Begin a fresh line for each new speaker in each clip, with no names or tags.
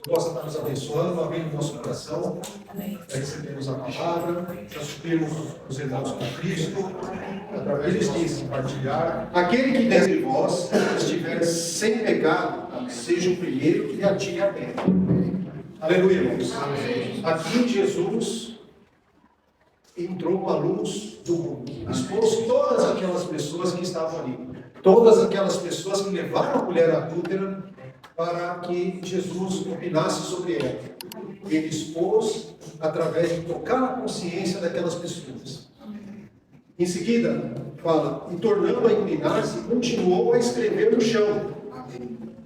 possa estar nos abençoando, abrindo nosso coração, para recebermos a palavra, para suprirmos os irmãos com Cristo, através de compartilhar. Aquele que dentre vós estiver sem pecado, seja o primeiro que atire a pedra. Aleluia, irmãos. Aqui Jesus entrou com a luz do mundo, expôs todas aquelas pessoas que estavam ali, todas aquelas pessoas que levaram a mulher adúltera para que Jesus opinasse sobre ela. Ele expôs através de tocar na consciência daquelas pessoas. Em seguida, fala, e tornando a inclinar-se, continuou a escrever no chão.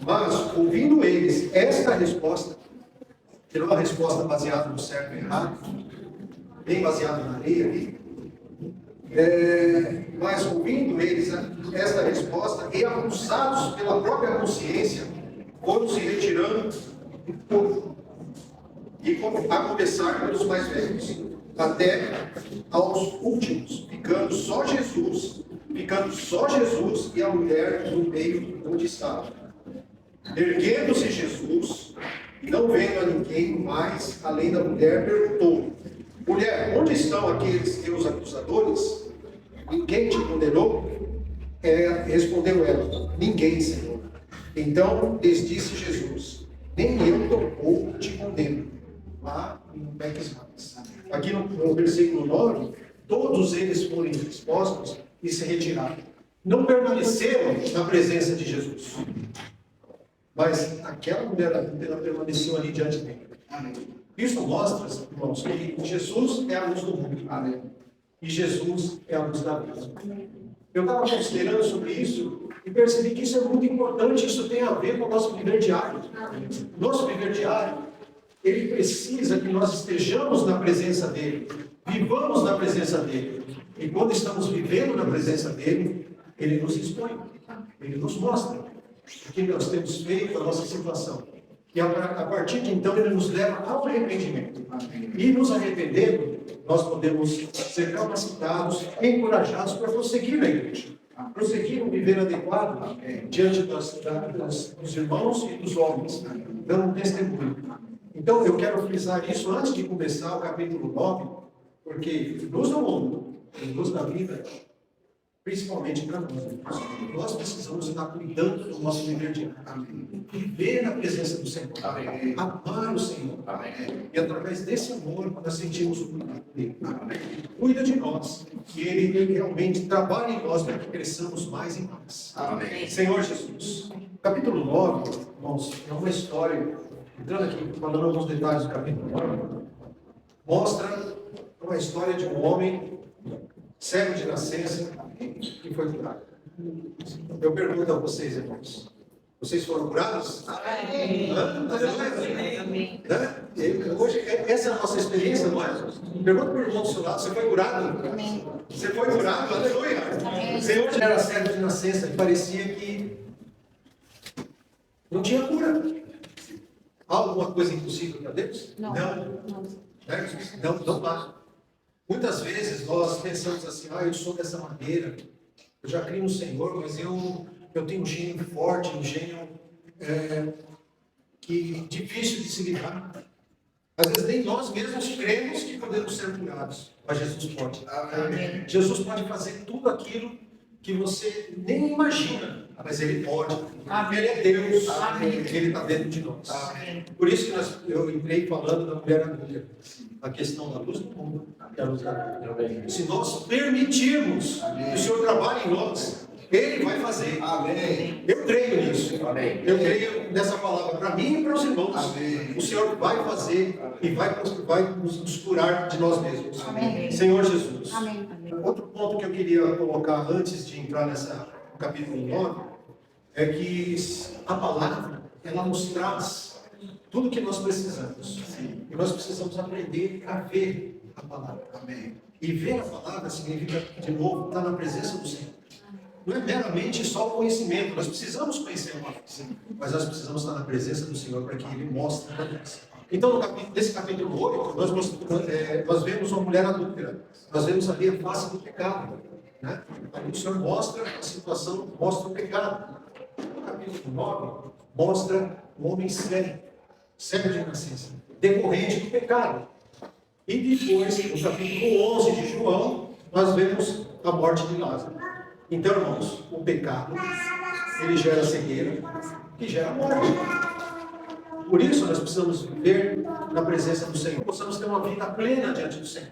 Mas, ouvindo eles esta resposta, que não é uma resposta baseada no certo e errado, bem baseada na areia ali, mas ouvindo eles esta resposta, e acusados pela própria consciência, foram se retirando e a começar pelos mais velhos, até aos últimos, ficando só Jesus e a mulher no meio onde estava. Erguendo-se Jesus, e não vendo a ninguém mais, além da mulher, perguntou: mulher, onde estão aqueles teus acusadores? Ninguém te condenou? Respondeu ela: ninguém, Senhor. Então lhes disse Jesus: nem eu tampouco te condeno. Lá em Bequismais. Aqui no versículo 9, todos eles foram expostos e se retiraram. Não permaneceram na presença de Jesus. Mas aquela mulher adúltera permaneceu ali diante dele. Amém. Isso mostra, irmãos, que Jesus é a luz do mundo. Amém. E Jesus é a luz da vida. Eu estava considerando sobre isso e percebi que isso é muito importante. Isso tem a ver com o nosso viver diário. Nosso viver diário, ele precisa que nós estejamos na presença dele, vivamos na presença dele. E quando estamos vivendo na presença dele, ele nos expõe, ele nos mostra o que nós temos feito, a nossa situação. E a partir de então ele nos leva ao arrependimento. E nos arrependendo, nós podemos ser capacitados, encorajados para prosseguir na igreja. Prosseguir um viver adequado diante dos irmãos e dos homens, dando um testemunho. Então eu quero frisar isso antes de começar o capítulo 9, porque luz do mundo, luz da vida, principalmente para nós precisamos estar cuidando do nosso viver diário. Viver na presença do Senhor. Amém. Amar o Senhor. Amém. E através desse amor, nós sentimos o cuidado dele. Amém. Cuida de nós. E ele realmente trabalha em nós para que cresçamos mais e mais. Amém. Senhor Jesus. Capítulo 9, irmãos, é uma história, entrando aqui, falando alguns detalhes do capítulo 9, mostra uma história de um homem cego de nascença, que foi curado. Eu pergunto a vocês, irmãos, vocês foram curados? Amém. Amém. Hoje, essa é a nossa experiência, não é? Pergunta para o irmão do seu lado, você foi curado? Amém. Você foi curado? Aleluia. O Senhor era cego de nascença, e parecia que não tinha cura. Há alguma coisa impossível para Deus? Não. Não há. Muitas vezes nós pensamos assim, eu sou dessa maneira, eu já creio no Senhor, mas eu tenho um gênio forte, um gênio difícil de se lidar. Às vezes nem nós mesmos cremos que podemos ser curados, mas Jesus pode. Amém. Jesus pode fazer tudo aquilo que você nem imagina, mas Ele pode. Amém. Ele é Deus. Amém. Ele está dentro de nós. Amém. Por isso que eu entrei falando da mulher adúltera. A questão da luz do mundo e a luz da vida. Se nós permitirmos que o Senhor trabalhe em nós, Ele vai fazer. Amém. Eu creio nisso. Amém. Eu creio nessa palavra para mim e para os irmãos. Amém. O Senhor vai fazer e vai nos curar de nós mesmos. Amém. Senhor Jesus. Amém. Outro ponto que eu queria colocar antes de entrar no capítulo 9 é que a palavra, ela nos traz tudo que nós precisamos. Sim. E nós precisamos aprender a ver a palavra. Amém. E ver a palavra significa, de novo, estar na presença do Senhor. Não é meramente só o conhecimento. Nós precisamos conhecer a palavra, mas nós precisamos estar na presença do Senhor para que Ele mostre para nós. Então, nesse capítulo 8, nós vemos uma mulher adúltera. Nós vemos ali a face do pecado. Né? Ali o Senhor mostra a situação, mostra o pecado. No capítulo 9, mostra um homem cego. cego de nascença, decorrente do pecado. E depois, no capítulo 11 de João, nós vemos a morte de Lázaro. Então, irmãos, o pecado, ele gera cegueira, que gera morte. Por isso, nós precisamos viver na presença do Senhor, possamos ter uma vida plena diante do Senhor.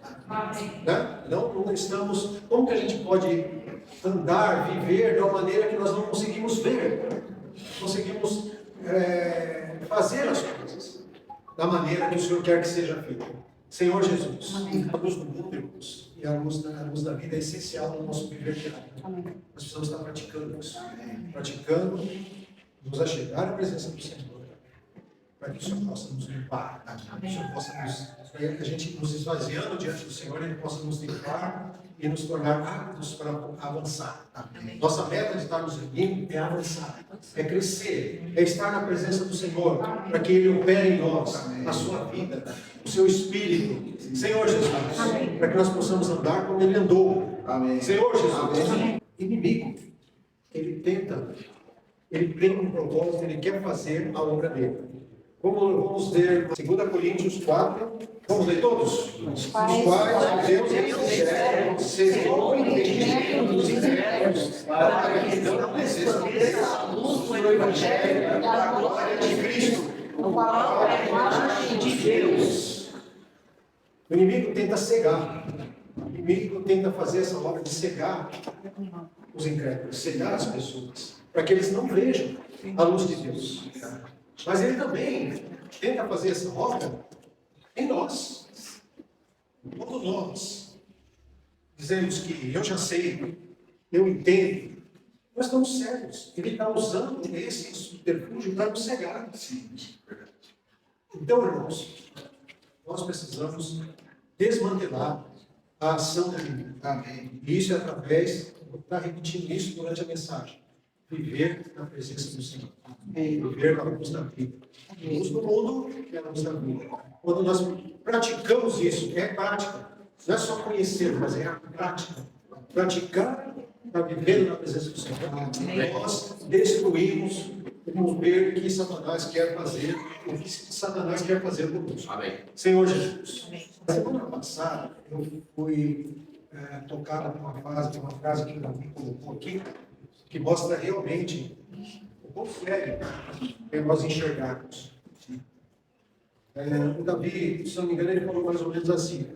Né? Não estamos... Como que a gente pode andar, viver de uma maneira que nós não conseguimos ver? Conseguimos fazer as coisas da maneira que o Senhor quer que seja feito. Senhor Jesus, a luz do mundo, irmãos, e a luz da vida é essencial no nosso viver diário. Nós precisamos estar praticando isso. Praticando, nos achegar à presença do Senhor, para que o Senhor possa nos limpar, que o Senhor possa a gente nos esvaziando diante do Senhor, Ele possa nos limpar e nos tornar aptos para avançar. Nossa meta de estarmos aqui é avançar, é crescer, é estar na presença do Senhor, para que Ele opere em nós, a sua vida, o seu Espírito. Senhor Jesus, para que nós possamos andar como Ele andou. Senhor Jesus, inimigo, ele tenta, ele tem um propósito, ele quer fazer a obra dele. Vamos ler 2 Coríntios 4, vamos ler todos? Os quais Deus cegou o entendimento dos incrédulos, para que não desça a luz do Evangelho da glória de Cristo, o qual é a imagem de Deus. O inimigo tenta cegar, o inimigo tenta fazer essa obra de cegar os incrédulos, cegar as pessoas, para que eles não vejam a luz de Deus. Mas ele também tenta fazer essa obra em nós. Quando nós dizemos que eu já sei, eu entendo, nós estamos cegos. Ele está usando esse subterfúgio para nos cegar. Então, irmãos, nós precisamos desmantelar a ação do inimigo. E isso é através, vou estar repetindo isso durante a mensagem, viver na presença do Senhor. Viver na luz da vida. A luz do mundo é a luz da vida. Quando nós praticamos isso, é prática. Não é só conhecer, mas é a prática. Praticar para viver na presença do Senhor. Nós destruímos o mover que Satanás quer fazer, o que Satanás quer fazer conosco. Senhor Jesus, semana passada eu fui tocado por uma frase que o Davi colocou aqui, que mostra realmente o quão sério é nós enxergarmos. O Davi, se não me engano, ele falou mais ou menos assim: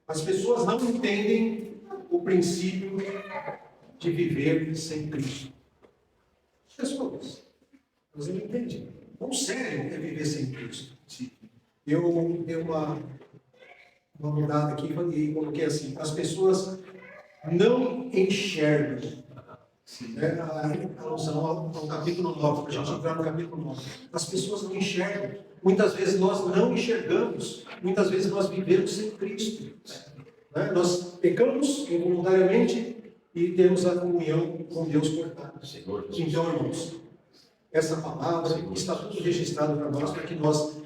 as pessoas não entendem o princípio de viver sem Cristo. As pessoas, elas não entendem. Quão sério é viver sem Cristo? Eu dei uma mudada aqui e coloquei assim: as pessoas não enxergam. A alusão ao capítulo 9, para a gente entrar no capítulo 9. As pessoas não enxergam. Muitas vezes nós não enxergamos. Muitas vezes nós vivemos sem Cristo. Nós pecamos involuntariamente e temos a comunhão com Deus cortada. Então, irmãos, essa palavra está tudo registrado para nós, para que nós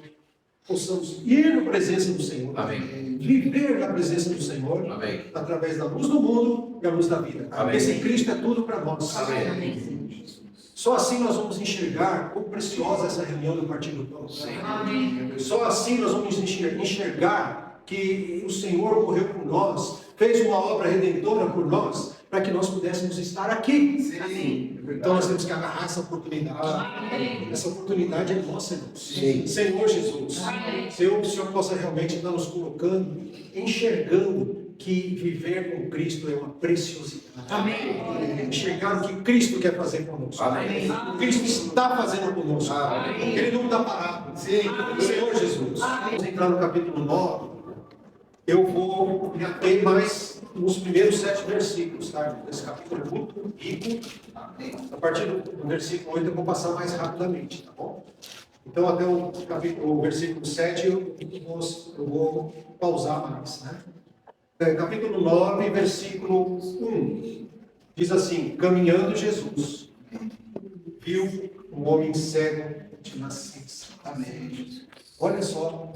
possamos ir na presença do Senhor. Amém. Viver na presença do Senhor. Amém. Através da luz do mundo e a luz da vida. Amém. Esse Cristo é tudo para nós. Amém. Só assim nós vamos enxergar quão preciosa essa reunião do Partido do Pão. Só assim nós vamos enxergar que o Senhor morreu por nós, fez uma obra redentora por nós, para que nós pudéssemos estar aqui. Sim. Então nós temos que agarrar essa oportunidade. Essa oportunidade é nossa, irmãos. Senhor Jesus, Senhor, que o Senhor possa realmente estar nos colocando, enxergando que viver com Cristo é uma preciosidade. Amém. Enxergar o que Cristo quer fazer conosco. Amém. Cristo está fazendo conosco. Amém. Ele não está parado. Sim. Senhor Jesus. Vamos entrar no capítulo 9. Eu vou ter mais nos primeiros 7 versículos, tá? Esse capítulo é muito rico. A partir do versículo 8 eu vou passar mais rapidamente, tá bom? Então até o versículo 7 eu vou pausar mais, né? Capítulo 9, versículo 1. Diz assim: caminhando Jesus, viu um homem cego de nascença. Amém. Olha só,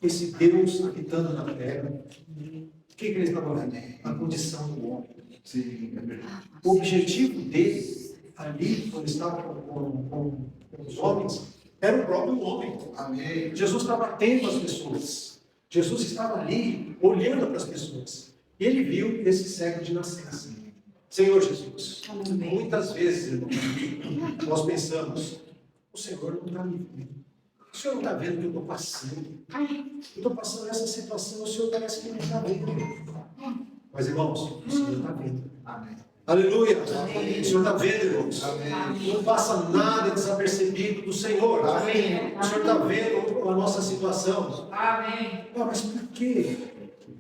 esse Deus habitando na terra, o que ele estava vendo? A condição do homem. Sim, é verdade. O objetivo dele, ali, quando estava com os homens, era o próprio homem.
Amém.
Jesus estava atento às pessoas. Jesus estava ali, olhando para as pessoas. E ele viu esse cego de nascença. Senhor Jesus, muitas vezes, irmão, nós pensamos, o Senhor não está me vendo. O Senhor não está vendo o que eu estou passando. Eu estou passando essa situação, o Senhor parece que não está vendo. Mas, irmãos, o Senhor está vendo.
Amém.
Aleluia. Amém. O Senhor está vendo, irmãos.
Amém.
Não passa nada desapercebido do Senhor.
Amém.
O Senhor está vendo a nossa situação.
Amém.
Ah, mas por que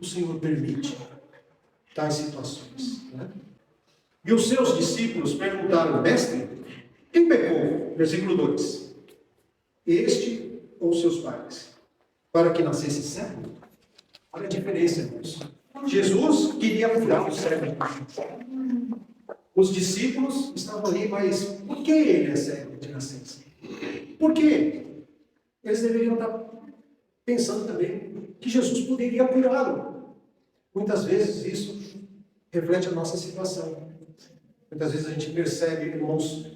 o Senhor permite tais situações? Né? E os seus discípulos perguntaram, mestre, quem pecou? Versículo 2. Este ou seus pais? Para que nascesse cego? Olha a diferença, irmãos. Jesus queria curar o cego. Os discípulos estavam ali, mas por que ele é cego de nascença? Por quê? Eles deveriam estar pensando também que Jesus poderia curá-lo. Muitas vezes isso reflete a nossa situação. Muitas vezes a gente percebe irmãos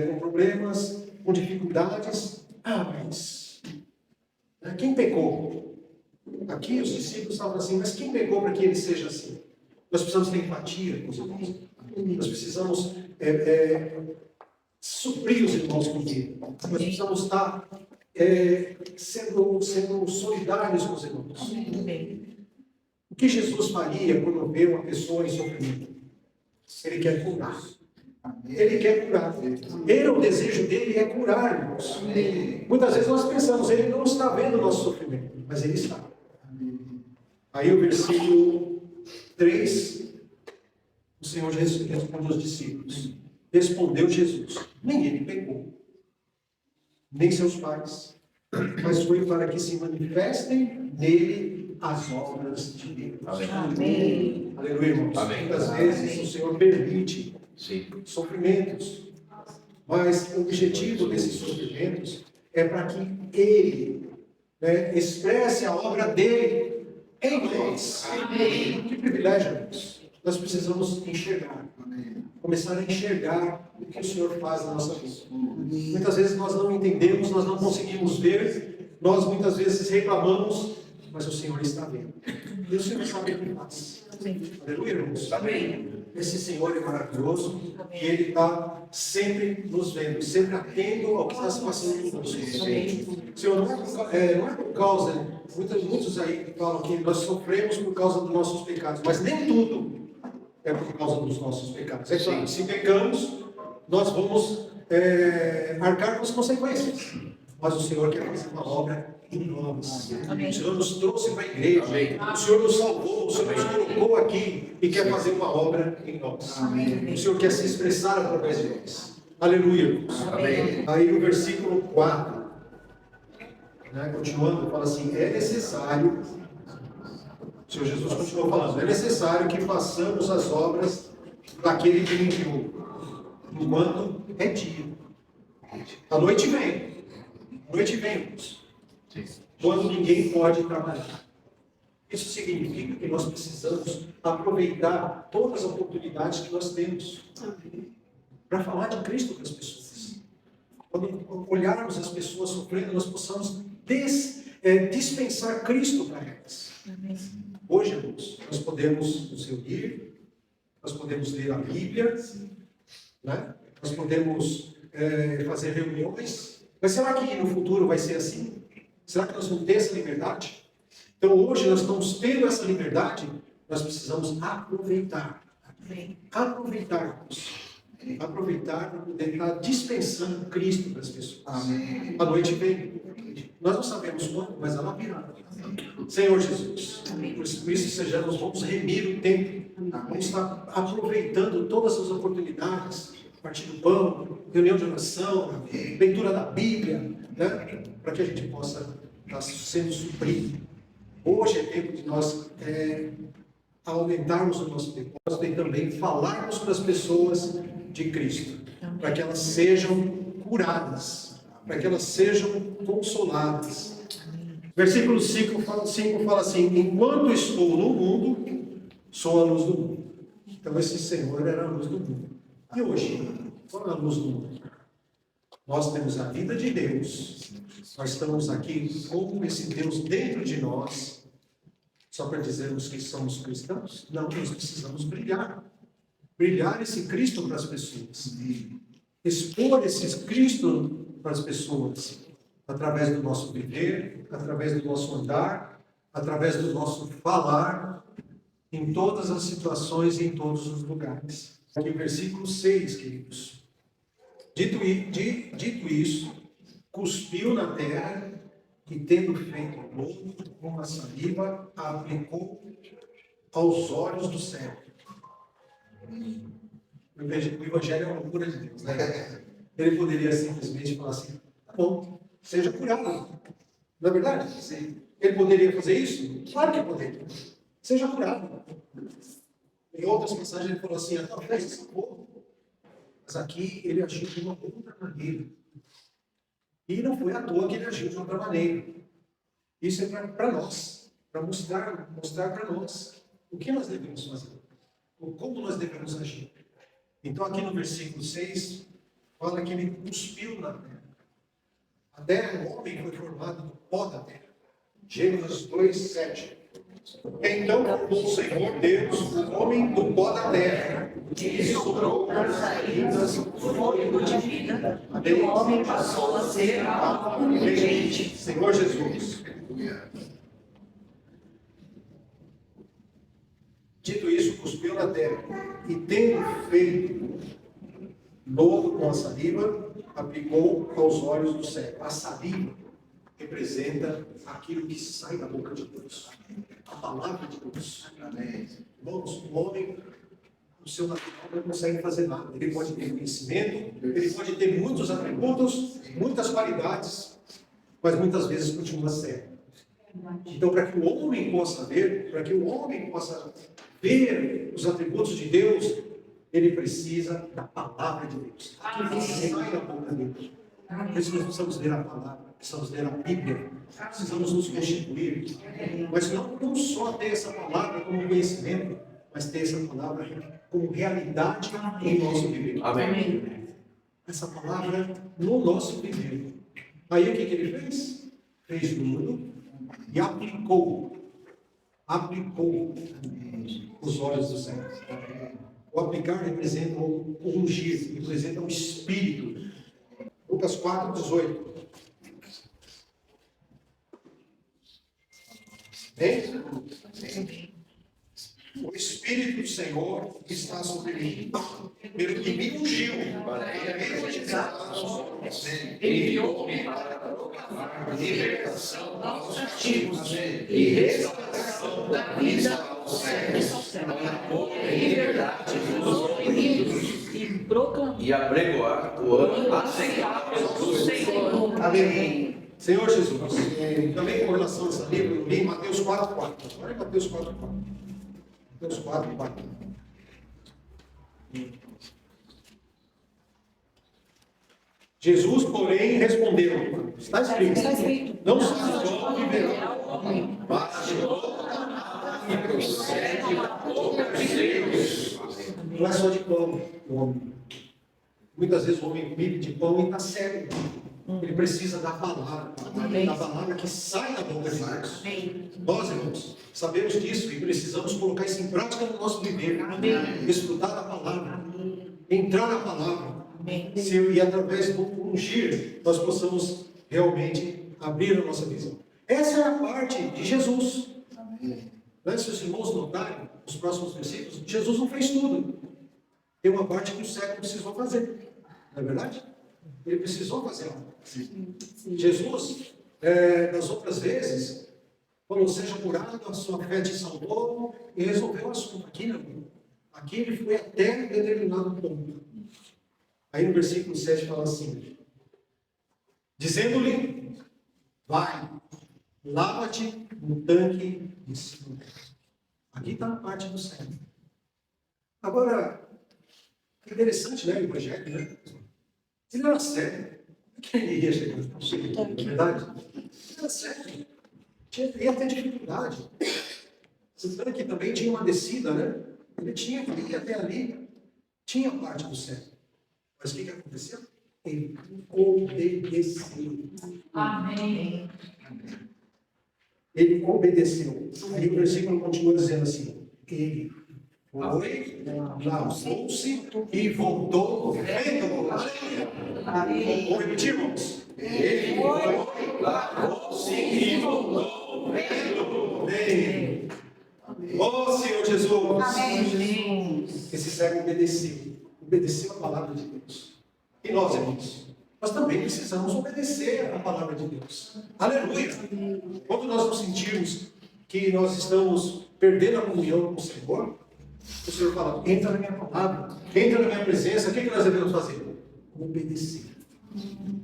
com problemas, com dificuldades. Ah, mas quem pecou? Aqui os discípulos estavam assim, mas quem pecou para que ele seja assim? Nós precisamos ter empatia com os irmãos. Nós precisamos suprir os irmãos com Deus. Nós precisamos estar sendo solidários com os irmãos. O que Jesus faria quando vê uma pessoa em sofrimento? Ele quer curar. Ele quer curar. O desejo dele é curar, irmãos. Muitas vezes nós pensamos, ele não está vendo o nosso sofrimento, mas ele está. Aí o versículo 3, o Senhor responde aos discípulos. Respondeu Jesus, nem ele pecou, nem seus pais, mas foi para que se manifestem nele as obras de Deus.
Amém.
Aleluia, irmãos.
Amém.
Muitas vezes o Senhor permite sofrimentos, mas o objetivo desses sofrimentos é para que Ele expresse a obra dele em nós.
Amém.
Que privilégio, irmãos. Nós precisamos enxergar, começar a enxergar o que o Senhor faz na nossa vida. Muitas vezes nós não entendemos, nós não conseguimos ver, nós muitas vezes reclamamos, mas o Senhor está vendo. E o Senhor sabe o que faz. Aleluia, irmãos.
Amém.
Esse Senhor é maravilhoso e Ele está sempre nos vendo, sempre atento ao que está se passando conosco. Senhor, não é por causa, muitos aí falam que nós sofremos por causa dos nossos pecados, mas nem tudo é por causa dos nossos pecados. É claro, se pecamos, nós vamos arcar com as consequências. Mas o Senhor quer fazer uma obra em nós.
Amém.
O Senhor nos trouxe para a igreja.
Amém.
O Senhor nos salvou. O Senhor nos colocou aqui e quer fazer uma obra em nós.
Amém.
O Senhor quer se expressar através de nós. Aleluia.
Amém.
Aí no versículo 4, continuando, fala assim: é necessário, o Senhor Jesus continuou falando, é necessário que façamos as obras daquele que me enviou, enquanto é dia. A noite vem. A noite vem, irmãos. Quando ninguém pode trabalhar. Isso significa que nós precisamos aproveitar todas as oportunidades que nós temos para falar de Cristo para as pessoas. Quando olharmos as pessoas sofrendo, nós possamos dispensar Cristo para elas. Hoje, irmãos, nós podemos nos reunir, nós podemos ler a Bíblia, nós podemos fazer reuniões. Mas será que no futuro vai ser assim? Será que nós vamos ter essa liberdade? Então hoje nós estamos tendo essa liberdade, nós precisamos aproveitar. Aproveitar para poder estar dispensando Cristo para as pessoas.
Amém.
A noite vem. Nós não sabemos quando, mas ela virá. Senhor Jesus, por isso vamos remir o tempo. Vamos estar aproveitando todas as oportunidades. Partir do pão, reunião de oração, leitura da Bíblia, para que a gente possa estar sendo suprido. Hoje é tempo de nós aumentarmos o nosso depósito e também falarmos para as pessoas de Cristo, para que elas sejam curadas, para que elas sejam consoladas. Versículo 5 fala assim: enquanto estou no mundo, sou a luz do mundo. Então esse Senhor era a luz do mundo. E hoje, qual é a luz do mundo?
Nós temos a vida de Deus. Nós estamos aqui com esse Deus dentro de nós, só para dizermos que somos cristãos? Não, nós precisamos brilhar. Brilhar esse Cristo para as pessoas. Expor esse Cristo para as pessoas. Através do nosso viver, através do nosso andar, através do nosso falar, em todas as situações e em todos os lugares. Aqui o versículo 6, queridos. Dito isso, cuspiu na terra e, tendo feito lodo com a saliva, a aplicou aos olhos do cego. O evangelho é uma loucura de Deus, né? Ele poderia simplesmente falar assim: tá bom, seja curado. Não é verdade? Ele poderia fazer isso? Claro que poderia. Seja curado. Em outras passagens ele falou assim: a tua fé se salvou. Mas aqui ele agiu de uma outra maneira. E não foi à toa que ele agiu de outra maneira. Isso é para nós, para mostrar para nós o que nós devemos fazer, ou como nós devemos agir. Então aqui no versículo 6, fala que ele cuspiu na terra. A terra, o homem foi formado do pó da terra. Gênesis 2, 7. Então formou o Senhor Deus o homem do pó da terra, e soprou nas narinas o fôlego de vida, e o homem passou a ser alma vivente. Senhor Jesus. Dito isso, cuspiu na terra, e tendo feito lodo com a saliva, aplicou aos olhos do cego. A saliva representa aquilo que sai da boca de Deus, a palavra de Deus. Irmãos, o homem, o seu natural, não consegue fazer nada. Ele pode ter conhecimento, ele pode ter muitos atributos, muitas qualidades, mas muitas vezes continua cego. Então, para que o homem possa ver, para que o homem possa ver os atributos de Deus, ele precisa da palavra de Deus. Aquilo que sai da boca de Deus. Por isso nós precisamos ler a palavra, precisamos ler a Bíblia, precisamos nos constituir. Mas não só ter essa palavra como conhecimento, mas ter essa palavra como realidade em nosso viver.
Amém.
Essa palavra no nosso viver. Aí o que ele fez? Fez tudo e aplicou os olhos do céu. O aplicar representa o ungir, representa o Espírito. Lucas 4, 18. O Espírito do Senhor está sobre mim, pelo que me ungiu para evangelizar os homens, enviou-me para proclamar libertação aos cativos e restauração da vida aos cegos, para pôr em liberdade os oprimidos
E apregoar o ano aceitável do Senhor.
Amém. Senhor Jesus, também com relação a esse livro, eu li Mateus 4,4. Olha Mateus 4,4. Mateus 4,4. Jesus, porém, respondeu: está escrito, não só de pão viverá o homem, mas de toda palavra que procede da boca de Deus. Não é só de pão o homem. Muitas vezes o homem vive de pão e está cego. Ele precisa da palavra que sai da boca de Deus. Nós, irmãos, sabemos disso e precisamos colocar isso em prática no nosso viver. Desfrutar da palavra, entrar na palavra. E através do ungir, nós possamos realmente abrir a nossa visão. Essa é a parte de Jesus. Se os irmãos notarem, nos próximos versículos, Jesus não fez tudo. Tem uma parte que o cego precisou fazer. Não é verdade? Ele precisou fazer algo. Jesus, das outras vezes, falou: seja curado, a sua fé te salvou, e resolveu o assunto. Aqui não. Aqui ele foi até determinado ponto. Aí no versículo 7 fala assim: dizendo-lhe: vai, lava-te no tanque de Siloé. Aqui está a parte do céu. Agora, é interessante, né, o evangelho, né? Ele era cego. Por que ele ia chegar no tanque? É verdade? Ele era cego. Ia ter dificuldade. Esse tanque também tinha uma descida, né? Ele tinha que ir até ali. Tinha parte do céu. Mas o que aconteceu? Ele obedeceu.
Amém.
Ele obedeceu. Aí o versículo continua dizendo assim: ele foi, lavou-se e voltou vendo.
Amém.
Vamos repetir, irmãos? Ele foi, lavou-se e voltou vendo. Amém. Ó Senhor Jesus.
Amém.
Esse servo obedeceu a palavra de Deus. E nós, irmãos, nós também precisamos obedecer a palavra de Deus. Aleluia! Quando nós nos sentirmos que nós estamos perdendo a comunhão com o Senhor fala, entra na minha palavra, entra na minha presença, o que nós devemos fazer? Obedecer.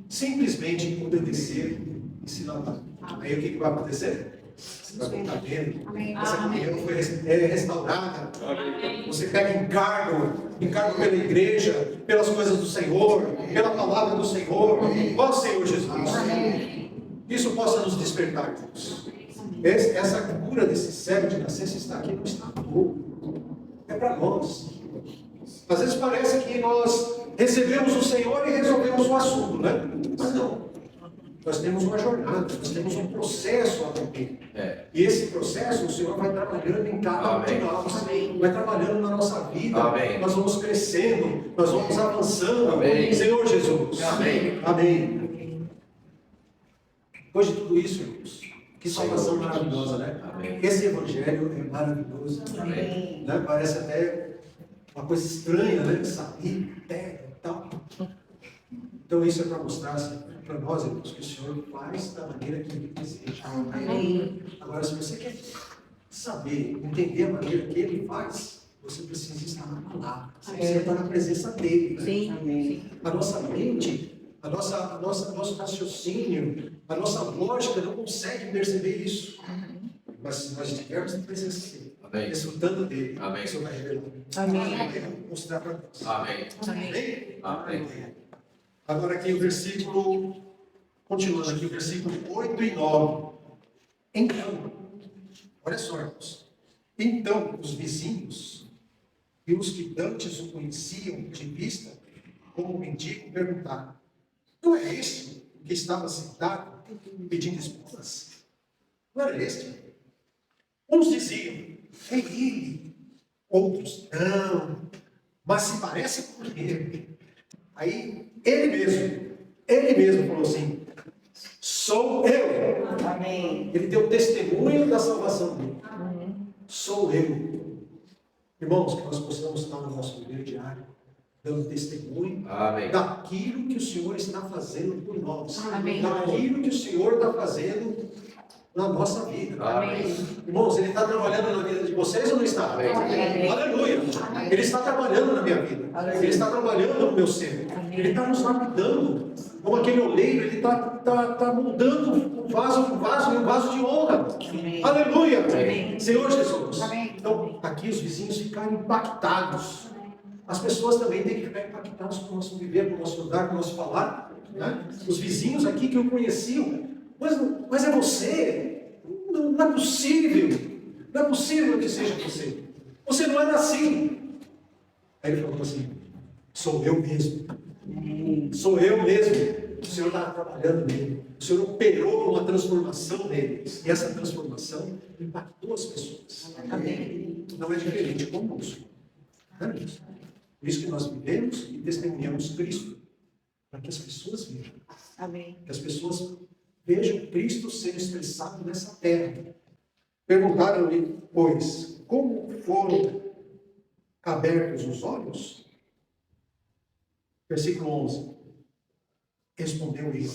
Simplesmente obedecer e se lavar. Aí o que vai acontecer? Você vai estar vendo, essa comunhão foi restaurada. Você pega encargo pela igreja, pelas coisas do Senhor, pela palavra do Senhor. Ó Senhor Jesus, isso possa nos despertar, irmãos. Essa cura desse cego de nascença está aqui, não está à toa. É para nós. Às vezes parece que nós recebemos o Senhor e resolvemos o assunto, né? Mas não. Nós temos uma jornada, nós temos um processo a cumprir. E esse processo, o Senhor vai trabalhando em cada um de nós. Vai trabalhando na nossa vida.
Amém.
Nós vamos crescendo, nós vamos avançando.
Amém.
Senhor Jesus.
Amém.
Amém. Depois de tudo isso, irmãos, que salvação maravilhosa, né?
Amém.
Esse evangelho é maravilhoso.
Amém.
Né? Parece até uma coisa estranha, né? Sair, pega e tal. Então isso é para mostrar para nós, irmãos, que o Senhor faz da maneira que Ele deseja.
Amém.
Agora, se você quer saber, entender a maneira que Ele faz, você precisa estar na palavra. Você precisa estar na presença dEle. Né?
Sim.
A nossa mente, nosso raciocínio, a nossa lógica não consegue perceber isso. Mas se nós estivermos na presença dEle, desfrutando dEle,
Amém.
o Senhor vai revelar.
Amém.
Ele vai mostrar para nós.
Amém.
Amém?
Amém.
Agora aqui o versículo, continuando aqui, o versículo 8 e 9. Então, olha só, irmãos. Então, os vizinhos e os que dantes o conheciam de vista, como mendigo, perguntaram: não é este que estava sentado pedindo esmolas? Não era este? Uns diziam: é ele. Outros: não, mas se parece com ele. Aí, ele mesmo falou assim: sou eu.
Amém.
Ele deu testemunho da salvação dele. Sou eu. Irmãos, que nós possamos estar no nosso viver diário, dando testemunho
Amém.
daquilo que o Senhor está fazendo por nós.
Amém.
Daquilo que o Senhor está fazendo na nossa vida.
Amém.
Irmãos, Ele está trabalhando na vida de vocês ou não está?
Amém.
Aleluia. Ele está trabalhando na minha vida. Ele está trabalhando no meu ser. Ele está nos lapidando. Como aquele oleiro, Ele está moldando um vaso e um vaso de honra.
Amém.
Aleluia.
Amém.
Senhor Jesus.
Amém.
Então, aqui os vizinhos ficaram impactados. As pessoas também têm que ficar impactadas com o nosso viver, com o nosso andar, com o nosso falar. Né? Os vizinhos aqui que o conheciam. Mas é você? Não é possível. Não é possível que seja você. Você não era assim. Aí ele falou assim: sou eu mesmo. Sou eu mesmo. O Senhor está trabalhando nele. O Senhor operou uma transformação nele. E essa transformação impactou as pessoas.
Amém.
Não é diferente conosco. Não é isso? Por isso que nós vivemos e testemunhamos Cristo. Para que as pessoas vejam.
Amém.
Que as pessoas vejam Cristo sendo expressado nessa terra. Perguntaram-lhe, pois, como foram abertos os olhos? Versículo 11. Respondeu ele: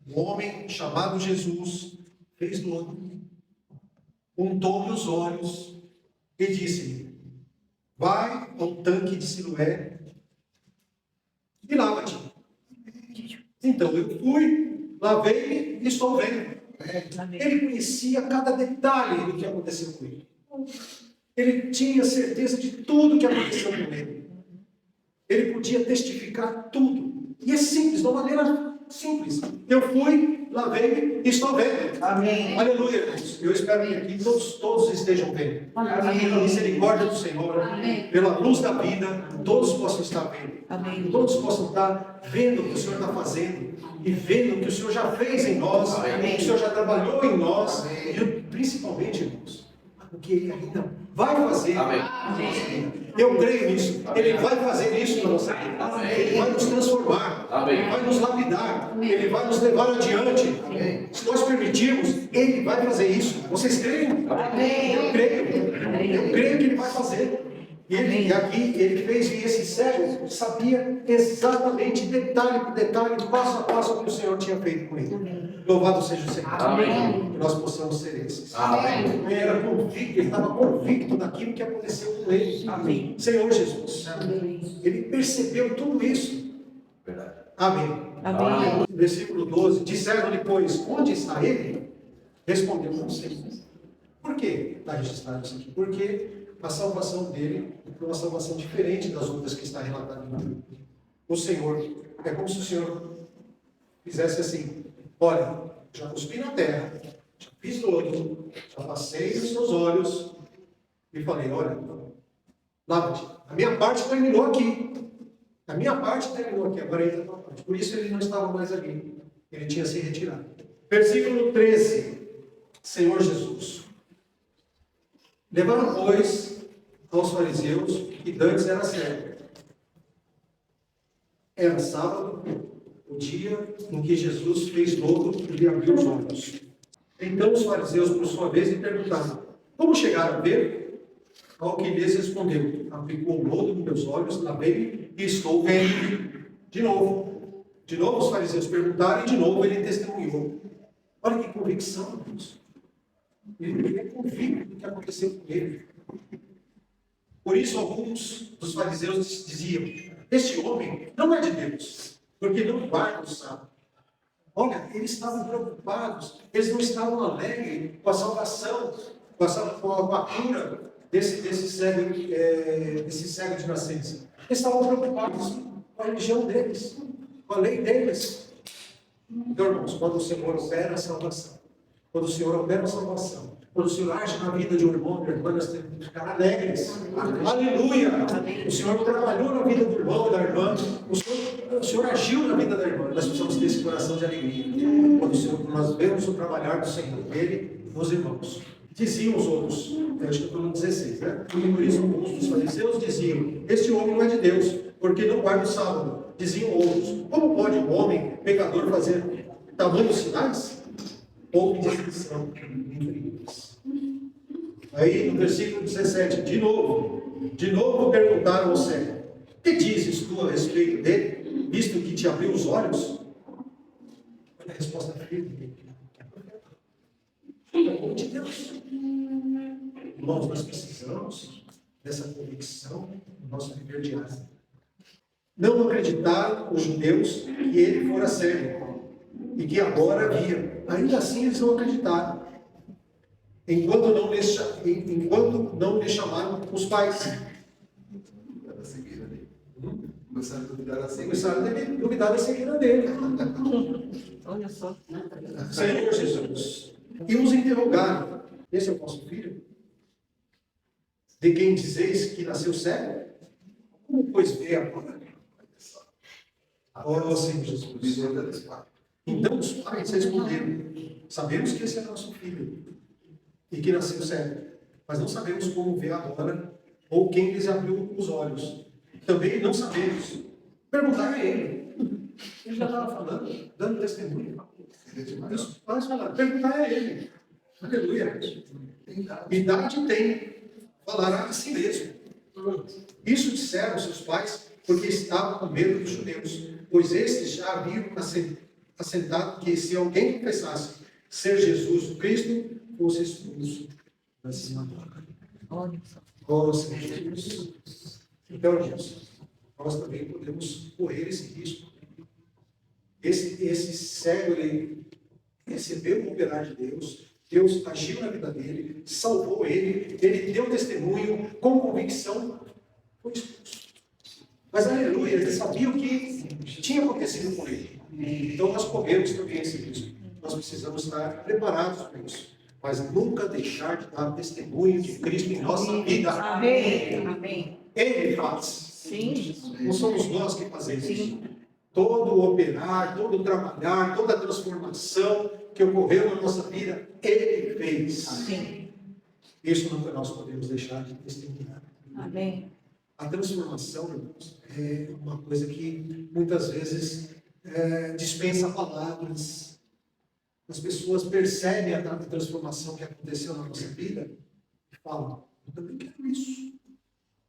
um homem chamado Jesus fez-no ano, untou-lhe os olhos e disse-lhe: vai ao tanque de Siloé e lava-te. Então eu fui, lavei-me e estou vendo. Ele conhecia cada detalhe do que aconteceu com ele. Ele tinha certeza de tudo que aconteceu com ele. Ele podia testificar tudo. E é simples, de uma maneira simples. Eu fui, lavei e estou vendo.
Amém.
Aleluia, irmãos. Eu espero que aqui todos estejam vendo. Pela misericórdia do Senhor, pela luz da vida, todos possam estar vendo.
Amém.
Todos possam estar vendo o que o Senhor está fazendo e vendo o que o Senhor já fez em nós, o que o Senhor já trabalhou em nós, e principalmente, irmãos, o que Ele ainda vai fazer. Eu creio nisso. Ele vai fazer isso para você. Ele vai nos transformar. Ele vai nos lapidar. Ele vai nos levar adiante. Se nós permitirmos, Ele vai fazer isso. Vocês creem? Eu creio. Eu creio que Ele vai fazer. E aqui ele fez, e esse cego sabia exatamente, detalhe por detalhe, passo a passo, o que o Senhor tinha feito com ele. Louvado seja o Senhor. Que nós possamos ser esses. Ele era convicto, ele estava convicto daquilo que aconteceu com ele. Senhor Jesus. Ele percebeu tudo isso. Amém. Versículo 12. Disseram-lhe, pois, onde está ele? Respondeu, não sei. Por que está registrado isso aqui? Porque a salvação dele foi uma salvação diferente das outras que está relatada no livro. O Senhor, é como se o Senhor fizesse assim: olha, já cuspi na terra, já fiz lodo, já passei nos seus olhos, e falei: olha, lava-te. A minha parte terminou aqui. A minha parte terminou aqui, agora entra a tua parte. Por isso ele não estava mais ali. Ele tinha se retirado. Versículo 13. Senhor Jesus. Levaram, pois, aos fariseus, que dantes era cego. Era sábado, o dia em que Jesus fez lodo e lhe abriu os olhos. Então os fariseus, por sua vez, lhe perguntaram: como chegaram a ver? Ao que lhes respondeu: aplicou lodo nos meus olhos, lavei e estou vendo. De novo os fariseus perguntaram e de novo ele testemunhou. Olha que convicção, Deus. Ele é convicto do que aconteceu com ele. Por isso alguns dos fariseus diziam: este homem não é de Deus, porque não guarda o sábado. Olha, eles estavam preocupados, eles não estavam alegres com a salvação, com a cura desse cego de nascença. Eles estavam preocupados com a religião deles, com a lei deles. Então, irmãos, quando o Senhor opera a salvação, quando o Senhor age na vida de um irmão, de uma irmã, nós temos que ficar alegres. Aleluia! O Senhor trabalhou na vida do irmão e da irmã. O Senhor agiu na vida da irmã. Nós precisamos ter esse coração de alegria. Quando nós vemos o trabalhar do Senhor dele nos irmãos. Diziam os outros, eu acho que eu estou no 16, né? Por isso, alguns dos fariseus diziam: este homem não é de Deus, porque não guarda o sábado. Diziam outros: como pode um homem pecador fazer tamanhos sinais? Houve descrição incríveis. Aí no versículo 17, de novo perguntaram ao cego: que dizes tu a respeito dele, visto que te abriu os olhos? Olha a resposta firme. Pelo amor de Deus. Irmãos, nós precisamos dessa convicção no nosso viver diário. Não acreditaram os judeus que ele fora cego e que agora via. Ainda assim eles não acreditaram, enquanto não lhe chamaram os pais.
Começaram a duvidar da cegueira.
Começaram a duvidar da cegueira dele.
Olha só.
Senhor Jesus. E os interrogaram: esse é o vosso filho? De quem dizeis que nasceu cego? Como pois vê agora? Oh, Senhor Jesus. Então os pais responderam: sabemos que esse é nosso filho e que nasceu cego, mas não sabemos como vê agora ou quem lhes abriu os olhos. Também não sabemos. Perguntar a ele. Ele já estava falando, dando testemunho. Os pais falaram: perguntar a ele. Aleluia. Idade tem, falará de si mesmo. Isso disseram seus pais porque estavam com medo dos judeus, pois estes já haviam assentado que se alguém confessasse ser Jesus o Cristo, fosse expulso da sinagoga. Oh, Senhor Jesus. Então, irmãos, nós também podemos correr esse risco. Esse cego, ele recebeu o operar de Deus, Deus agiu na vida dele, salvou ele deu testemunho com convicção, foi expulso. Mas, aleluia, ele sabia o que tinha acontecido com ele. Então, nós corremos também esse risco. nós precisamos estar preparados para isso. Mas nunca deixar de dar testemunho de Cristo em nossa vida.
Amém. Amém.
Ele faz.
Sim.
Não somos nós que fazemos isso.
Sim.
Todo o operar, todo o trabalhar, toda a transformação que ocorreu na nossa vida, Ele fez.
Sim.
Isso nunca nós podemos deixar de testemunhar.
Amém.
A transformação, irmãos, é uma coisa que muitas vezes dispensa palavras. As pessoas percebem a transformação que aconteceu na nossa vida e falam: eu também quero isso.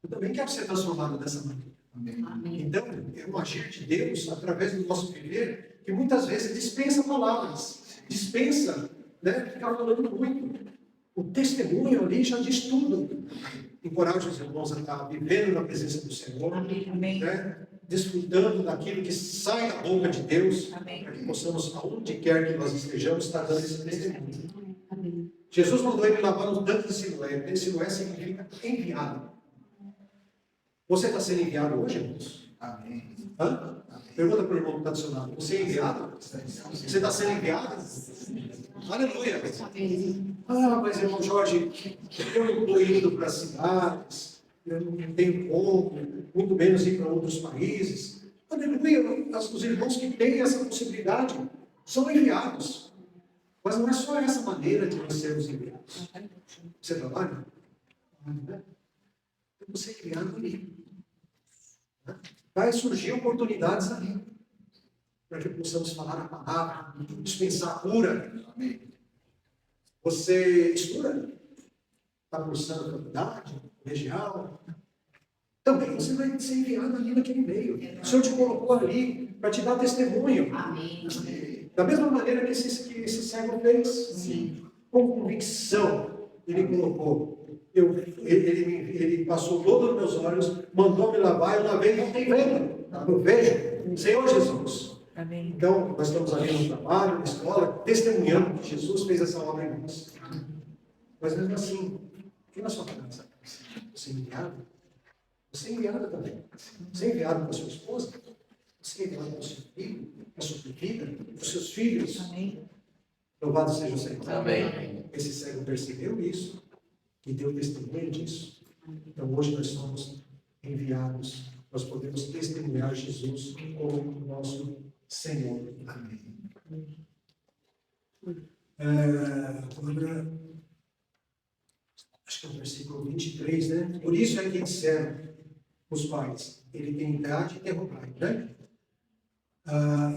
Eu também quero ser transformado dessa maneira.
Amém.
Então, é um agir de Deus através do nosso viver que muitas vezes dispensa palavras, dispensa, ficar falando muito. O testemunho ali já diz tudo. Encoraje os irmãos a estar vivendo na presença do Senhor,
Amém.
desfrutando daquilo que sai da boca de Deus,
Amém.
para que possamos, aonde quer que nós estejamos, estar dando esse testemunho.
Amém.
Jesus mandou ele lavar no tanque de Siloé. Siloé significa enviado. Você está sendo enviado hoje, irmãos?
Amém.
Hã? Pergunta para o irmão que está do seu lado. Você é enviado? Você está sendo enviado? Aleluia. Mas irmão Jorge, eu não estou indo para as cidades, eu não tenho como, muito menos ir para outros países. Aleluia. Os irmãos que têm essa possibilidade são enviados. Mas não é só essa maneira de nós sermos enviados. Você trabalha? Então você é enviado ali. Vai surgir oportunidades ali, para que possamos falar a palavra, dispensar a cura. Você estuda? Está cursando faculdade, colegial? Também você vai ser enviado ali naquele meio. O Senhor te colocou ali para te dar testemunho.
Amém.
Da mesma maneira que esse cego fez.
Sim.
Com convicção, ele colocou. Ele passou todos os meus olhos, mandou me lavar, eu lavei e não tem vendo. Eu vejo, Senhor Jesus.
Amém.
Então, nós estamos ali no trabalho, na escola, testemunhando que Jesus fez essa obra em nós. Mas mesmo assim, e na sua casa? Você é enviado? Você é enviado também. Você é enviado para a sua esposa? Você é enviado para o seu filho, para a sua vida, para os seus filhos?
Amém.
Louvado seja o Senhor.
Amém.
Esse cego percebeu isso e deu testemunho disso. Então hoje nós somos enviados, nós podemos testemunhar Jesus como nosso Senhor. Amém. Agora, acho que é o versículo 23, né? Por isso é que disseram os pais: ele tem idade de derrubar, né?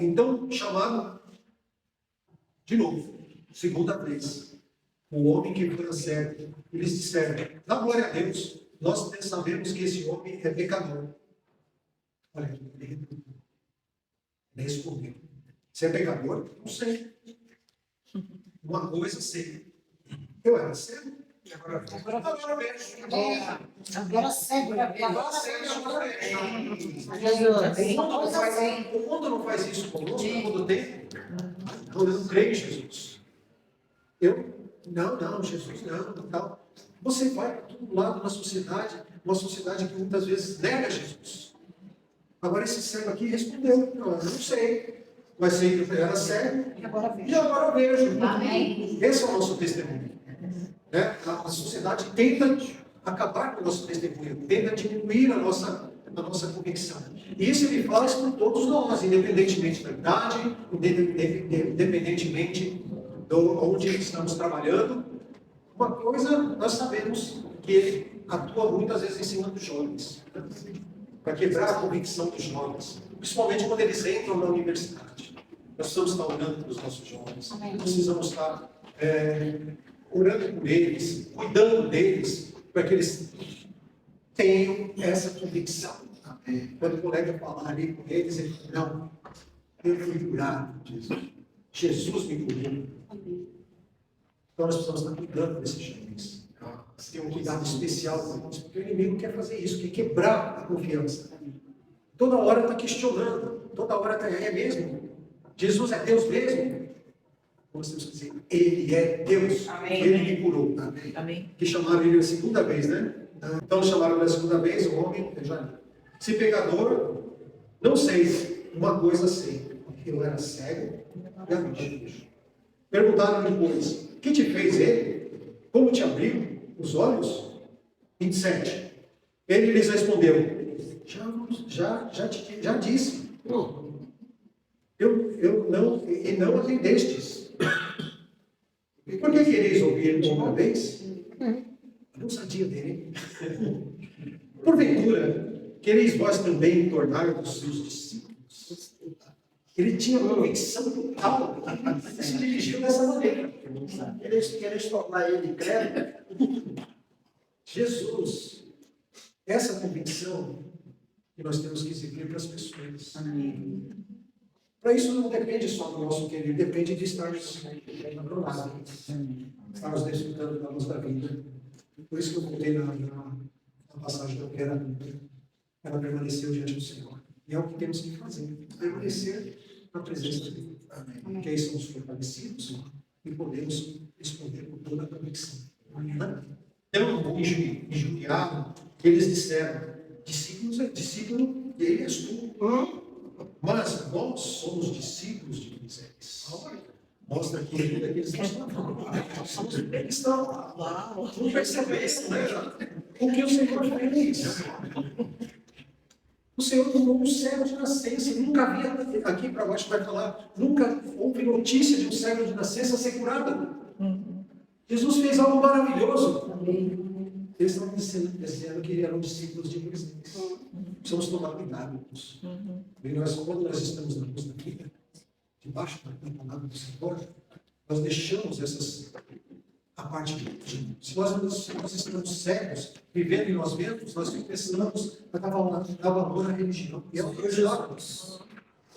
Então chamaram de novo, segunda vez, o homem que foi cego. Eles disseram: dá glória a Deus, nós sabemos que esse homem é pecador. Olha, ele respondeu: você é pecador? Não sei. Uma coisa sei. Eu era cego e agora vejo. Agora vejo.
Agora cego.
Agora vejo. O mundo não faz isso conosco no mundo tem. Não, eu não creio em Jesus. Não, Jesus não. Tal. Você vai para todo lado na sociedade, uma sociedade que muitas vezes nega Jesus. Agora esse cego aqui respondeu: não sei. Mas se ele era cego, e agora vejo.
Amém.
Esse é o nosso testemunho. A sociedade tenta acabar com o nosso testemunho, tenta diminuir a nossa convicção. E isso ele faz com todos nós, independentemente da idade, independentemente de onde estamos trabalhando. Uma coisa nós sabemos, que ele atua muitas vezes em cima dos jovens, para quebrar a convicção dos jovens, principalmente quando eles entram na universidade. Nós precisamos estar orando pelos nossos jovens, precisamos estar orando por eles, cuidando deles, para que eles tenham essa convicção. Quando o colega falar ali com eles, ele fala: não, eu fui curado, Jesus me curou. Então nós precisamos estar cuidando desses jovens. Ter um cuidado especial com eles, porque o inimigo quer fazer isso, quer quebrar a confiança. Toda hora está questionando, toda hora está: é mesmo? Jesus é Deus mesmo? Nós temos que dizer: ele é Deus.
Amém.
Ele me curou.
Amém.
Que chamaram ele a segunda vez, né? Então chamaram ele a segunda vez, o homem, se pecador, não sei, uma coisa sei: eu era cego e agora vejo.
Perguntaram depois: o que te fez ele? Como te abriu os olhos? 27. Ele lhes respondeu: já disse. E não atendestes. E por que quereis ouvir outra vez? A ousadia dele. Porventura, quereis vós também tornar-vos seus discípulos? Ele tinha convicção total. Ele se dirigiu dessa maneira.
Queres tornar ele crente?
Jesus, essa convicção que nós temos que exibir para as pessoas. Para isso não depende só do nosso querer, depende de estarmos do lado, estarmos desfrutando da luz da vida. Por isso que eu voltei na passagem da mulher adulta. Ela permaneceu diante do Senhor. E é o que temos que fazer, permanecer na presença dele. Porque aí somos fortalecidos e podemos responder com toda a convicção. Então, em Juliá, eles disseram: discípulos é discípulo, e ele és tu. Mas nós somos discípulos de Moisés. Mostra aqui ainda que eles estão lá. Não percebesse, né? O que o Senhor fez. O Senhor tomou um cego de nascença. Nunca havia, aqui para baixo vai falar, nunca houve notícia de um cego de nascença ser curado. Jesus fez algo maravilhoso. Eles estavam dizendo que eram discípulos de Moisés. Precisamos tomar cuidado com isso. E quando nós estamos na luz da vida, debaixo da palavra do Senhor, nós deixamos a parte de se nós estamos cegos, vivendo em nós mesmos, nós precisamos dar valor à religião. E é o que nós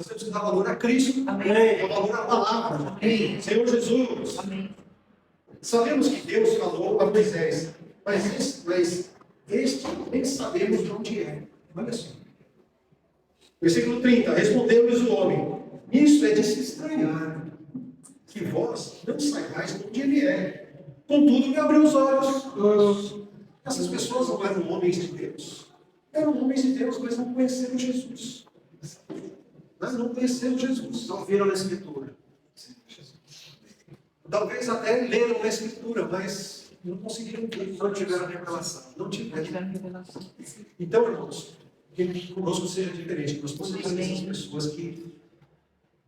temos que dar valor a Cristo, dar valor à palavra.
Amém.
Senhor Jesus.
Amém.
Sabemos que Deus falou a Moisés, mas este nem sabemos de onde é. Olha só. Versículo 30. Respondeu-lhes o homem: isso é de se estranhar, que vós não saibais de onde ele é. Contudo, me abriu os olhos. Essas pessoas não eram homens de Deus. Eram homens de Deus, mas não conheceram Jesus. Não conheceram Jesus.
Não viram na Escritura.
Talvez até leram a Escritura, mas não conseguiram ver.
Não tiveram revelação.
Não tiveram.
Tiveram revelação.
Então, irmãos, que conosco seja diferente, que nós possamos ser essas pessoas que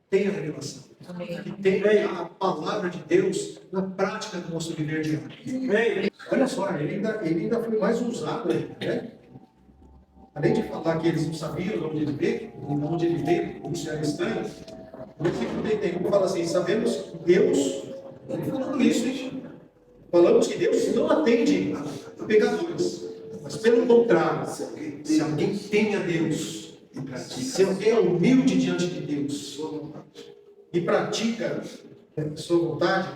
têm a revelação,
Amém.
que têm a palavra de Deus na prática do nosso viver diário. Olha só, ele ainda foi mais usado, né? Além de falar que eles não sabiam onde ele veio, isso era estranho. No versículo 31 fala assim: sabemos que Deus, ele falando isso, gente, falamos que Deus não atende a pecadores, mas pelo contrário, se alguém tem a Deus, se alguém é humilde diante de Deus e pratica a sua vontade,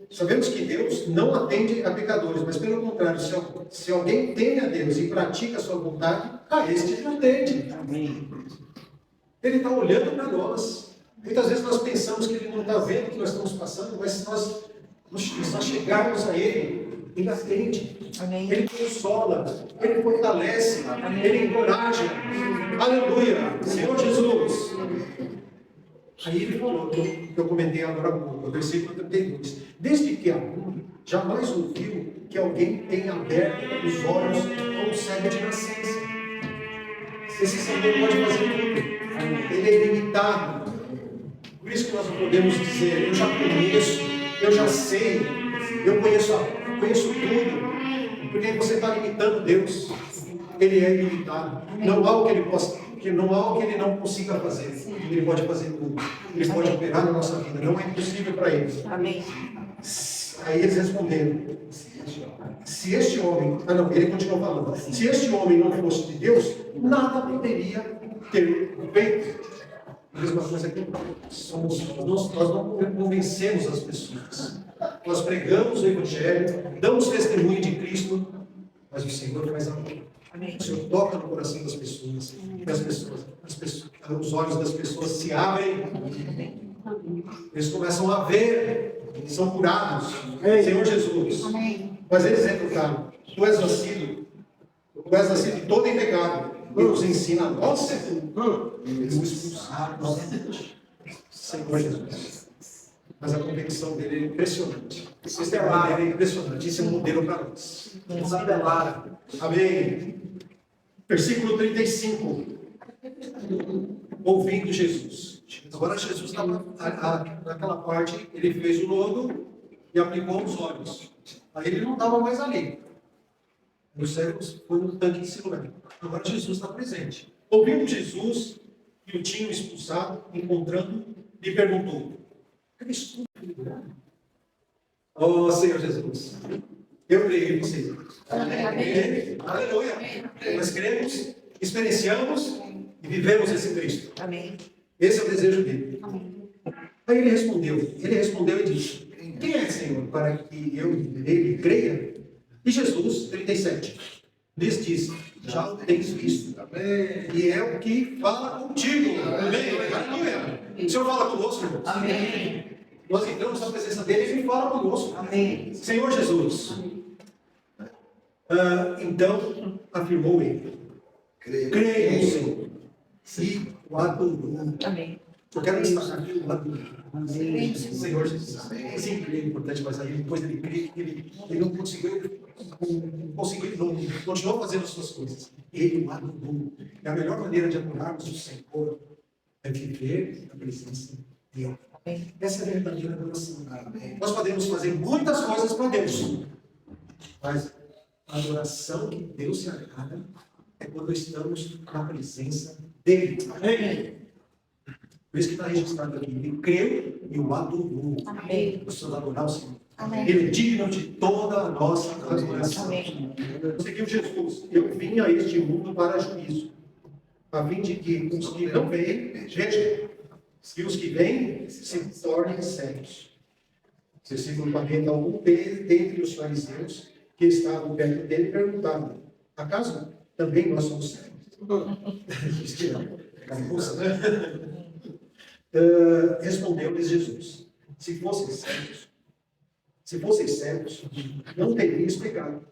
sabemos que Deus não atende a pecadores, mas pelo contrário, se alguém tem a Deus e pratica a sua vontade, a este ele atende. Ele está olhando para nós. Muitas vezes nós pensamos que ele não está vendo o que nós estamos passando, mas se nós chegarmos a ele, ele atende.
Amém.
Ele consola, ele fortalece, ele encoraja. Aleluia, Senhor Jesus. Aí ele falou, que eu comentei agora há pouco, no versículo 32. Desde que há mundo, jamais ouviu que alguém tenha aberto os olhos a um cego de nascença. Esse cego pode fazer tudo. Ele é ilimitado. Por isso que nós não podemos dizer: eu já conheço, eu já sei, eu conheço tudo. Porque você está limitando Deus. Ele é ilimitado. Não há o que ele não consiga fazer. Ele pode fazer tudo. Ele pode operar na nossa vida. Não é impossível para ele.
Amém.
Aí eles responderam: se este homem... ele continuou falando. Se este homem não fosse de Deus, nada poderia ter feito. A mesma coisa que nós não convencemos as pessoas. Nós pregamos o Evangelho, damos testemunho de Cristo, mas o Senhor faz a obra.
Amém.
O Senhor toca no coração das pessoas, e os olhos das pessoas se abrem, eles começam a ver, são curados. Senhor Jesus. Mas eles retrucaram: tu és nascido todo em pecado, e nos ensina a nós. Eles nos expulsaram novamente. Senhor Jesus.
mas a convicção dele é impressionante. Esse trabalho é impressionante. Isso é um modelo para nós.
Isabela.
Amém. Versículo 35. Ouvindo Jesus. Agora Jesus estava naquela parte, ele fez o lodo e aplicou os olhos. Aí ele não estava mais ali. Os cegos foi no tanque em Siloé. Agora Jesus está presente. Ouvindo Jesus e o tinham expulsado, encontrando, lhe perguntou: cadê isso tudo? Oh, Senhor Jesus, eu creio em você.
Amém.
Aleluia. Nós cremos, experienciamos e vivemos esse Cristo.
Amém.
Esse é o desejo dele. Aí ele respondeu e disse: quem é, Senhor, para que eu nele creia? E Jesus, 37, lhes disse: já o tens visto, e é o que fala contigo. Amém. Aleluia. O Senhor fala conosco, irmãos.
Amém.
Nós entramos na presença dele e ele fala conosco.
Amém.
Senhor Jesus. Então afirmou ele: creio no Senhor. E o adorou.
Amém.
Eu quero destacar aqui o adorou.
Amém.
Senhor Jesus. Sim, é importante, mas aí depois ele crê que ele não conseguiu, não continuou fazendo as suas coisas. Ele o adorou. E a melhor maneira de adorarmos o Senhor é viver na presença dele.
Amém.
Essa é a verdadeira adoração. Nós podemos fazer muitas coisas para Deus, mas a adoração que Deus se agrada é quando estamos na presença dele. Amém. Por isso que está registrado aqui: ele creu e o adorou.
Amém.
Nós precisamos adorar o Senhor.
Amém.
Ele é digno de toda a nossa adoração.
Amém.
Seguiu Jesus: eu vim a este mundo para juízo, a fim de que os que não vêm vejam, e os que vêm se tornem cegos. Versículo 40. Algum dentre os fariseus que estavam perto dele perguntaram: acaso também nós somos cegos? Respondeu-lhes Jesus: se fossem cegos, não teriais pecado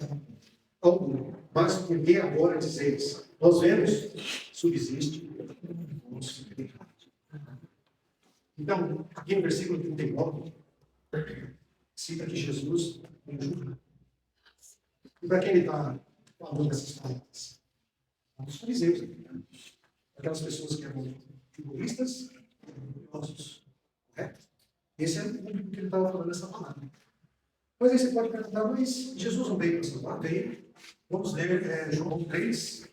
algum. Mas porque agora dizeis: nós vemos, subsiste o nosso pecado. Então, aqui no versículo 39, cita que Jesus me julga. E para quem ele está falando essas palavras? Os fariseus, aquelas pessoas que eram egoístas, orgulhosos. Correto? Esse é o público que ele estava falando essa palavra. Mas aí você pode perguntar: mas Jesus não veio para salvar? Veio. Vamos ler João 3.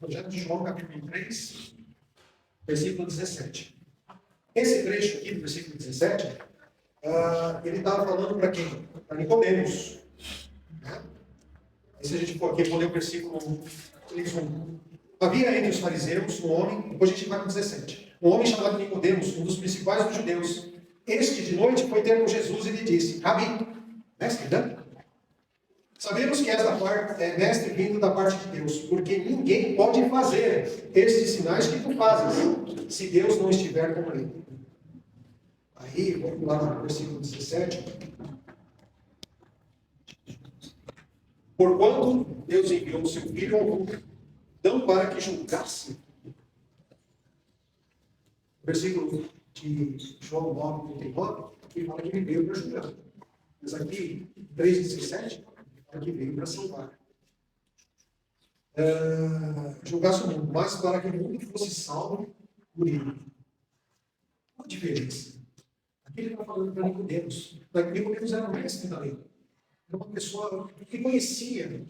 Projeto de João, capítulo 3, versículo 17. Esse trecho aqui do versículo 17, ele estava falando para quem? Para Nicodemos. Né? E se a gente for aqui, vou ler o versículo 1. Havia entre os fariseus um homem, depois a gente vai para o 17. Um homem chamado Nicodemos, um dos principais dos judeus. Este de noite foi ter com Jesus e lhe disse: Rabi, mestre, né? Sabemos que és mestre vindo da parte de Deus, porque ninguém pode fazer estes sinais que tu fazes, se Deus não estiver com ele. Aí, vamos lá no versículo 17. Porquanto Deus enviou o seu Filho ao mundo, não para que julgasse. Versículo de João 9, 39, que fala que ele veio para julgar. Mas aqui, 3,17, fala que veio para salvar. Julgasse o mundo, mas para que o mundo fosse salvo por ele. Qual a diferença? Aqui ele está falando para Nicodemos. Nicodemos era mestre da lei. Era uma pessoa que conhecia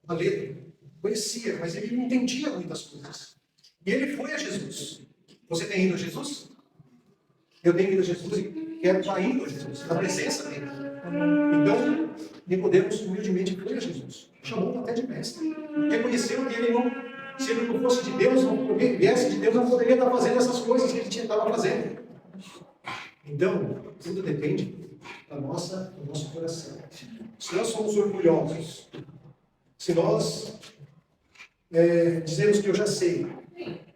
a lei. Conhecia, mas ele não entendia muitas coisas. E ele foi a Jesus. Você tem ido a Jesus? Eu tenho ido a Jesus e quero estar indo a Jesus, na presença dele. Então, Nicodemos humildemente foi a Jesus. Chamou até de mestre. Reconheceu que ele não, se ele não fosse de Deus, não viesse de Deus, não poderia estar fazendo essas coisas que ele estava fazendo. Então, tudo depende do nosso coração. Se nós somos orgulhosos, se nós dizemos que eu já sei,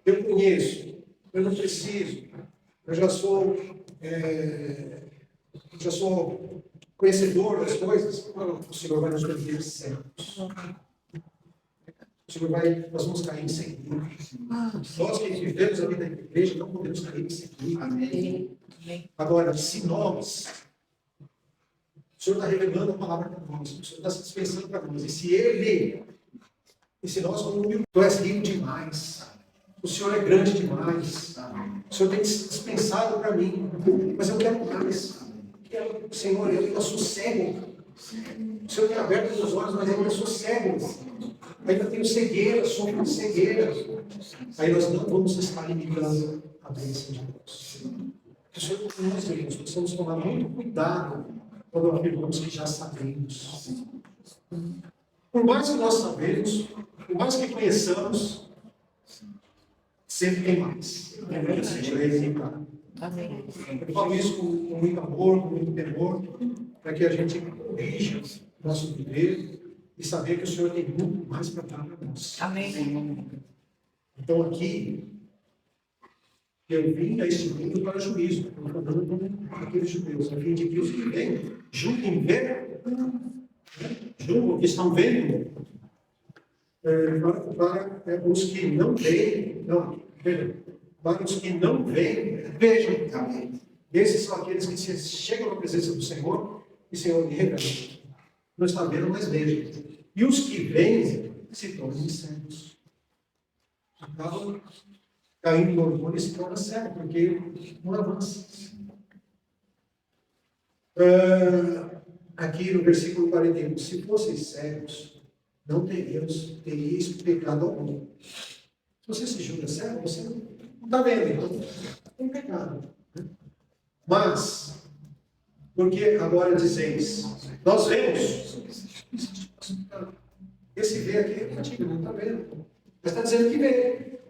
eu conheço, eu não preciso, eu já sou conhecedor das coisas, o Senhor vai nos permitir cegos. nós vamos cair em seguir. Nós que vivemos a vida da igreja não podemos cair em seguir.
Amém.
Agora, se nós, o Senhor está revelando a palavra para nós, o Senhor está se dispensando para nós, e se nós como tu és rico demais, o Senhor é grande demais, o Senhor tem dispensado para mim, mas eu quero mais. Senhor, eu ainda sou cego. O Senhor tem aberto meus olhos, mas eu ainda sou cego. Ainda tenho cegueira, sofro de cegueira. Aí nós não vamos estar limitando a bênção de Deus. O Senhor nos irmãos, precisamos tomar muito cuidado quando afirmamos que já sabemos. Por mais que nós sabemos, por mais que conheçamos, sempre tem mais.
Amém.
Eu falo isso com muito amor, com muito temor, para que a gente corrija o nosso viver e saber que o Senhor tem muito mais para dar para nós.
Amém.
Então aqui, eu vim a este mundo para juízo, estou falando para aqueles judeus, a fim de que os que vêm julguem ver, julgam que estão vendo, para os que não veem, para os que não veem, vejam. Amém. Esses são aqueles que chegam na presença do Senhor e o Senhor me revela. Não está vendo, mas vejam. E os que veem se tornam cegos. Acabam caindo no orgulho e se tornam cegos, porque não avança. Aqui no versículo 41, se fosseis cegos, não teríeis pecado algum. Se você se julga cego, você não está vendo, então tem pecado. Mas, porque agora dizeis, nós vemos. Esse vê aqui é antigo, não está vendo. Mas está dizendo que vê.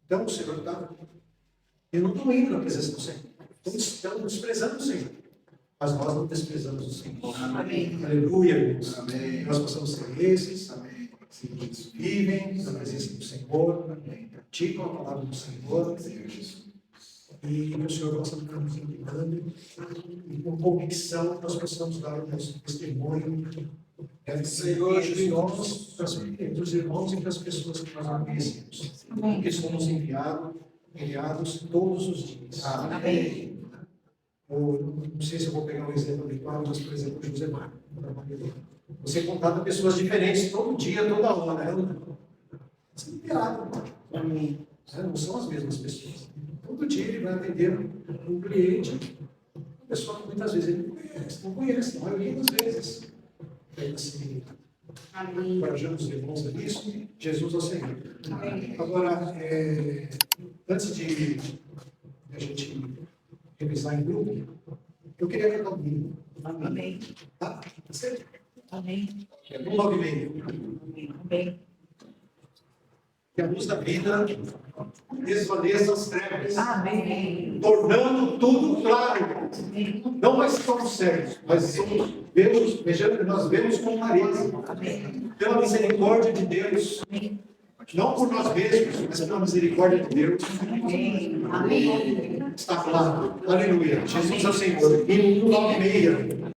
Então o Senhor está. Eu não estou indo na presença do Senhor. Estamos desprezando o Senhor. Mas nós não desprezamos o Senhor.
Amém.
Aleluia, irmãos.
Amém.
Nós possamos ser esses. Amém. Que vivem na presença do Senhor. Praticam a palavra do Senhor. E que o Senhor possa nos ensinando. E com convicção nós possamos dar o nosso testemunho. Senhor, entre os irmãos e entre as pessoas que nós não conhecemos. Porque somos enviados todos os dias.
Amém.
Não sei se eu vou pegar um exemplo adequado, mas, por exemplo, José Marco. Você contata pessoas diferentes todo dia, toda hora. Você é enviado.
Amém.
Não são as mesmas pessoas. Todo dia ele vai atender um cliente, uma pessoa que muitas vezes ele não conhece, a maioria das vezes. Assim, encorajamos os irmãos a isso, Jesus ao Senhor.
Amém.
Agora, antes de a gente revisar em grupo, eu queria cantar um hino.
Amém.
Tá? Certo?
Amém.
Um 9,5.
Amém.
Que a luz da vida desvaneça as trevas,
Amém.
tornando tudo claro. Não mais somos cegos, mas nós vemos com clareza.
Amém.
Pela misericórdia de Deus. Não por nós mesmos, mas pela misericórdia de Deus.
Amém. Amém.
Está claro. Aleluia. Jesus é o Senhor. Hino 9,6.